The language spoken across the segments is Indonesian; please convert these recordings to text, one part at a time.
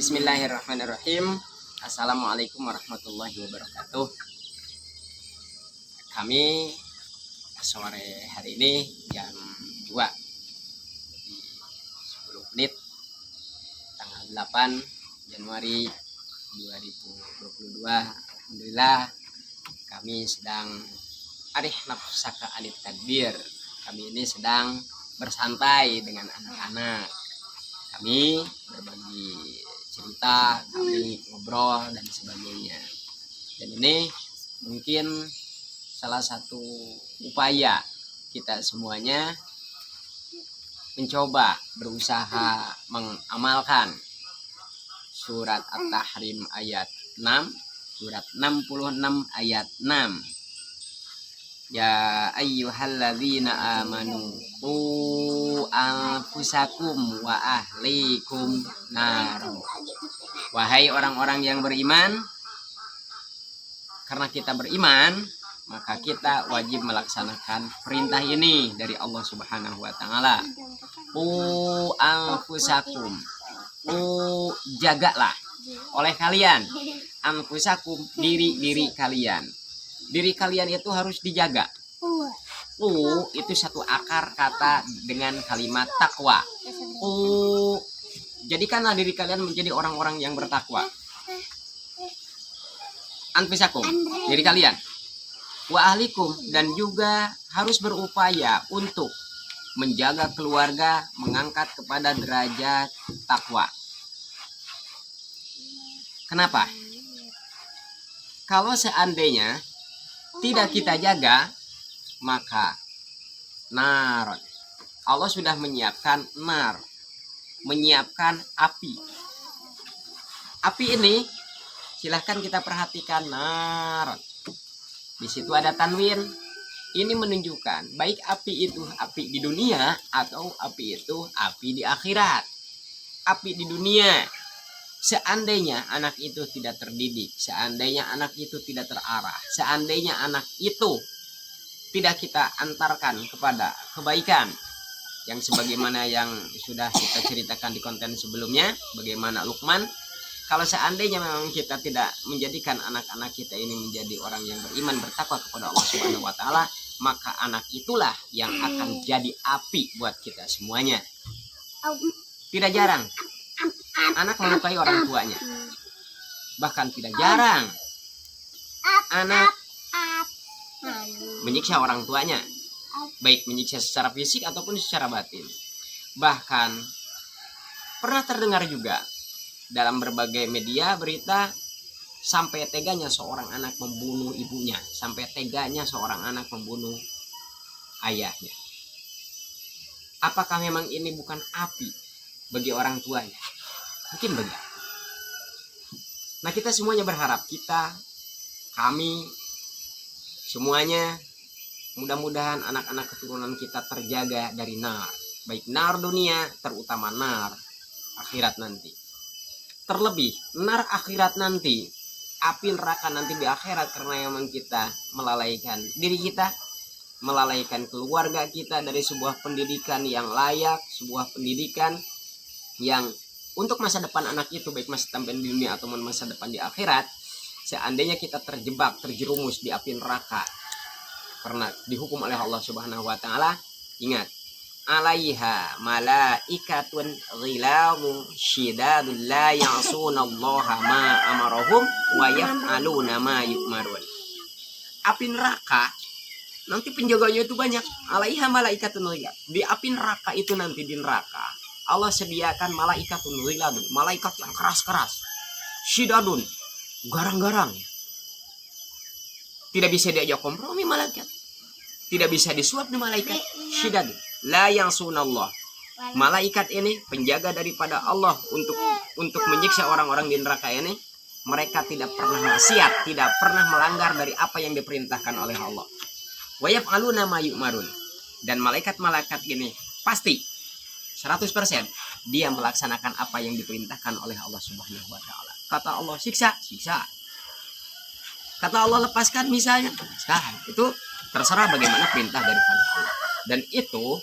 Bismillahirrahmanirrahim. Assalamualaikum warahmatullahi wabarakatuh. Kami sore hari ini jam 2 lebih 10 menit tanggal 8 Januari 2022. Alhamdulillah kami sedang arih nafsaka anit tadbir. Kami ini sedang bersantai dengan anak-anak. Kami berbagi cerita, kami ngobrol dan sebagainya. Dan ini mungkin salah satu upaya kita semuanya mencoba berusaha mengamalkan surat At-Tahrim ayat 6, surat 66 ayat 6. Ya ayyuhalladzina amanu qu anfusakum wa ahlikum nar. Wahai orang-orang yang beriman, karena kita beriman, maka kita wajib melaksanakan perintah ini dari Allah Subhanahu wa taala. Qu anfusakum. Jagalah oleh kalian anfusakum, diri kalian. Diri kalian itu harus dijaga. Itu satu akar kata dengan kalimat takwa. Jadikanlah diri kalian menjadi orang-orang yang bertakwa. Anfusakum, diri kalian. Wa ahlikum, dan juga harus berupaya untuk menjaga keluarga, mengangkat kepada derajat takwa. Kenapa? Kalau seandainya tidak kita jaga, maka nar. Allah sudah menyiapkan nar, menyiapkan api. Api ini silahkan kita perhatikan, nar. Di situ ada tanwin. Ini menunjukkan baik api itu api di dunia atau api itu api di akhirat. Api di dunia, seandainya anak itu tidak terdidik, seandainya anak itu tidak terarah, seandainya anak itu tidak kita antarkan kepada kebaikan, yang sebagaimana yang sudah kita ceritakan di konten sebelumnya, bagaimana Luqman, kalau seandainya memang kita tidak menjadikan anak-anak kita ini menjadi orang yang beriman, bertakwa kepada Allah Subhanahu wa taala, maka anak itulah yang akan jadi api buat kita semuanya. Tidak jarang anak melukai orang tuanya. Bahkan tidak jarang anak menyiksa orang tuanya, baik menyiksa secara fisik ataupun secara batin. Bahkan pernah terdengar juga dalam berbagai media berita sampai teganya seorang anak membunuh ibunya, sampai teganya seorang anak membunuh ayahnya. Apakah memang ini bukan api bagi orang tuanya? Mungkin bagi aku. Nah, kita semuanya berharap, kami semuanya, mudah-mudahan anak-anak keturunan kita terjaga dari nar, baik nar dunia, terutama nar akhirat nanti. Terlebih nar akhirat nanti, api neraka nanti di akhirat, karena memang kita melalaikan diri kita, melalaikan keluarga kita dari sebuah pendidikan yang layak, sebuah pendidikan yang untuk masa depan anak itu, baik masa depan di dunia ataupun masa depan di akhirat. Seandainya kita terjebak, terjerumus di api neraka karena dihukum oleh Allah Subhanahu wa taala, ingat, alaiha malaikatun ghilamu syidadul la ya'sunallaha ma amarahum wa yaf'aluna ma yu'marun. Api neraka nanti penjaganya itu banyak. Alaiha malaikatun ghilab. Di api neraka itu nanti, di neraka Allah sediakan malaikatun ghiladun, malaikat yang keras-keras, syidadun, garang-garang. Tidak bisa diajak kompromi malaikat, tidak bisa disuap di malaikat. Syidadun la ya'sunallah. Malaikat ini penjaga daripada Allah untuk menyiksa orang-orang di neraka ini. Mereka tidak pernah maksiat, tidak pernah melanggar dari apa yang diperintahkan oleh Allah. Wa yaf'aluna ma yu'marun. Dan malaikat-malaikat ini pasti 100% dia melaksanakan apa yang diperintahkan oleh Allah Subhanahu wa taala. Kata Allah siksa, siksa. Kata Allah lepaskan misalnya, lepaskan. Itu terserah bagaimana perintah daripada Allah. Dan itu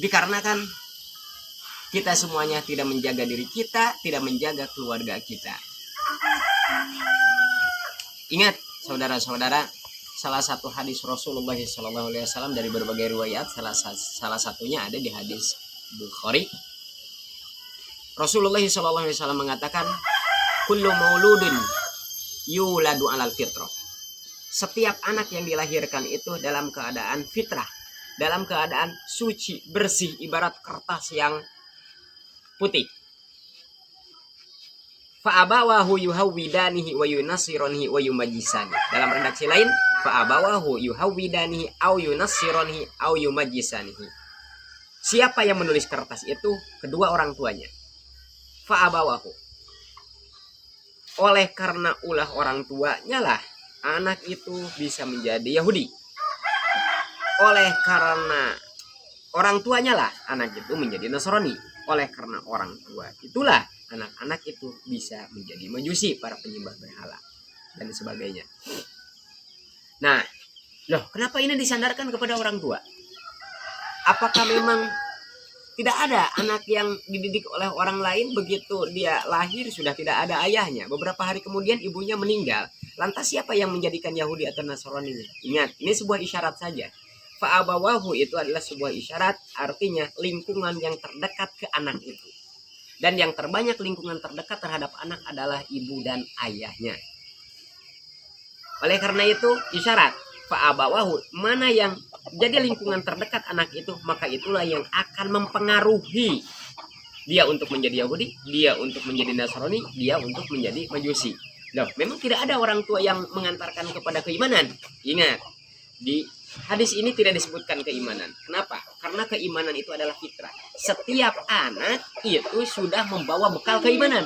dikarenakan kita semuanya tidak menjaga diri kita, tidak menjaga keluarga kita. Ingat saudara-saudara, salah satu hadis Rasulullah SAW dari berbagai riwayat, salah satunya ada di hadis Bukhari. Rasulullah SAW mengatakan, kullu mauludin yuladu alal fitrah. Setiap anak yang dilahirkan itu dalam keadaan fitrah, dalam keadaan suci, bersih, ibarat kertas yang putih. Fa'abawahu yuhawwidanihi wa yunassiranihi wa yumajjisani. Dalam redaksi lain, fa'abawahu yuhawwidanihi au yunassiranihi au yumajjisanihi. Siapa yang menulis kertas itu? Kedua orang tuanya. Fa'abawahu. Oleh karena ulah orang tuanya lah anak itu bisa menjadi Yahudi. Oleh karena orang tuanya lah anak itu menjadi Nasrani. Oleh karena orang tua itulah anak-anak itu bisa menjadi Majusi, para penyembah berhala dan sebagainya. Nah, loh, kenapa ini disandarkan kepada orang tua? Apakah memang tidak ada anak yang dididik oleh orang lain, begitu dia lahir sudah tidak ada ayahnya, beberapa hari kemudian ibunya meninggal, lantas siapa yang menjadikan Yahudi atau Nasrani? Ingat, ini sebuah isyarat saja. Fa'abawahu itu adalah sebuah isyarat, artinya lingkungan yang terdekat ke anak itu. Dan yang terbanyak lingkungan terdekat terhadap anak adalah ibu dan ayahnya. Oleh karena itu isyarat fa'abawahu, mana yang jadi lingkungan terdekat anak itu, maka itulah yang akan mempengaruhi dia untuk menjadi Yahudi, dia untuk menjadi Nasrani, dia untuk menjadi Majusi. Loh, memang tidak ada orang tua yang mengantarkan kepada keimanan. Ingat, di hadis ini tidak disebutkan keimanan. Kenapa? Karena keimanan itu adalah fitrah. Setiap anak itu sudah membawa bekal keimanan.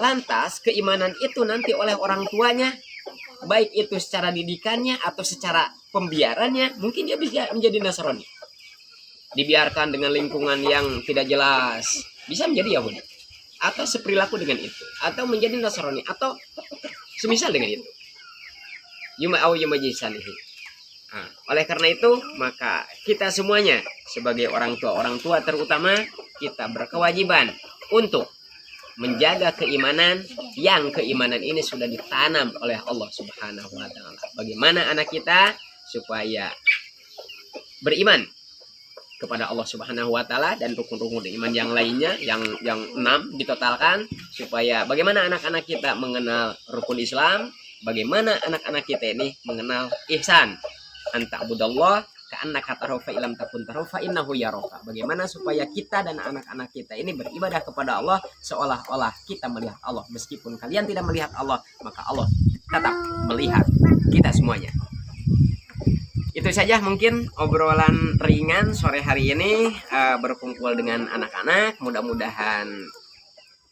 Lantas keimanan itu nanti oleh orang tuanya, baik itu secara didikannya atau secara pembiarannya, mungkin dia bisa menjadi Nasrani. Dibiarkan dengan lingkungan yang tidak jelas, bisa menjadi Yahudi. Atau seperilaku dengan itu. Atau menjadi Nasrani. Atau semisal dengan itu. Yumajisanihi. Nah, oleh karena itu maka kita semuanya sebagai orang tua terutama, kita berkewajiban untuk menjaga keimanan, yang keimanan ini sudah ditanam oleh Allah Subhanahu wa taala. Bagaimana anak kita supaya beriman kepada Allah Subhanahu wa taala dan rukun-rukun iman yang lainnya yang 6 ditotalkan, supaya bagaimana anak-anak kita mengenal rukun Islam, bagaimana anak-anak kita ini mengenal ihsan. Anta'budallah ka'annaka tarahu fa illam takun tarahu fa innahu yaraka. Bagaimana supaya kita dan anak-anak kita ini beribadah kepada Allah seolah-olah kita melihat Allah. Meskipun kalian tidak melihat Allah, maka Allah tetap melihat kita semuanya. Itu saja mungkin obrolan ringan sore hari ini, berkumpul dengan anak-anak. Mudah-mudahan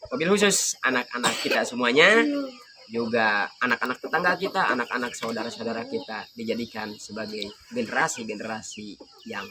wabil khusus anak-anak kita semuanya, juga anak-anak tetangga kita, anak-anak saudara-saudara kita dijadikan sebagai generasi-generasi yang